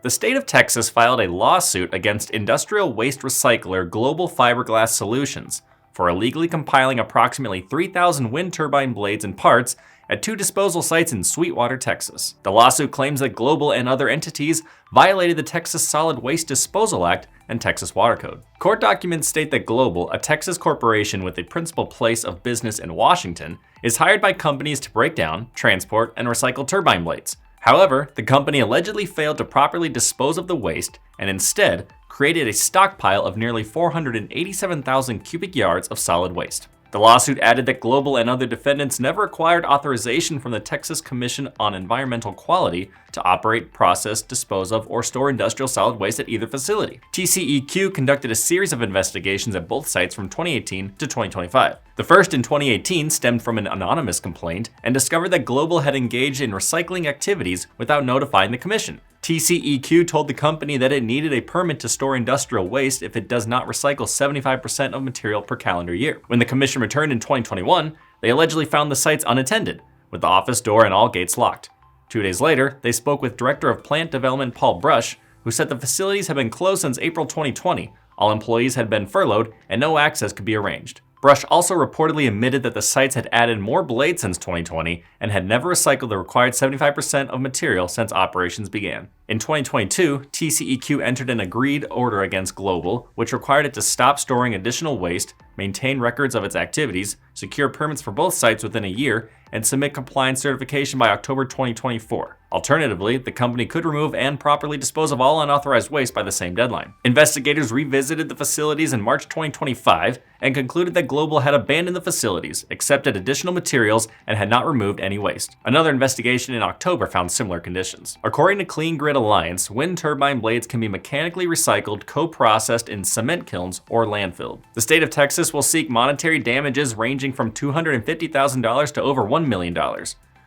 The state of Texas filed a lawsuit against industrial waste recycler Global Fiberglass Solutions for illegally compiling approximately 3,000 wind turbine blades and parts at 2 disposal sites in Sweetwater, Texas. The lawsuit claims that Global and other entities violated the Texas Solid Waste Disposal Act and Texas Water Code. Court documents state that Global, a Texas corporation with a principal place of business in Washington, is hired by companies to break down, transport, and recycle turbine blades. However, the company allegedly failed to properly dispose of the waste and instead created a stockpile of nearly 487,000 cubic yards of solid waste. The lawsuit added that Global and other defendants never acquired authorization from the Texas Commission on Environmental Quality to operate, process, dispose of, or store industrial solid waste at either facility. TCEQ conducted a series of investigations at both sites from 2018 to 2025. The first in 2018 stemmed from an anonymous complaint and discovered that Global had engaged in recycling activities without notifying the commission. TCEQ told the company that it needed a permit to store industrial waste if it does not recycle 75% of material per calendar year. When the commission returned in 2021, they allegedly found the sites unattended, with the office door and all gates locked. 2 days later, they spoke with Director of Plant Development Paul Brush, who said the facilities had been closed since April 2020, all employees had been furloughed, and no access could be arranged. Brush also reportedly admitted that the sites had added more blades since 2020 and had never recycled the required 75% of material since operations began. In 2022, TCEQ entered an agreed order against Global, which required it to stop storing additional waste, maintain records of its activities, secure permits for both sites within a year, and submit compliance certification by October 2024. Alternatively, the company could remove and properly dispose of all unauthorized waste by the same deadline. Investigators revisited the facilities in March 2025 and concluded that Global had abandoned the facilities, accepted additional materials, and had not removed any waste. Another investigation in October found similar conditions. According to Clean Grid Alliance, wind turbine blades can be mechanically recycled, co-processed in cement kilns, or landfilled. The state of Texas will seek monetary damages ranging from $250,000 to over $1 million.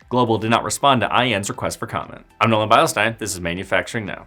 Global did not respond to IN's request for comment. I'm Nolan Beilstein. This is Manufacturing Now.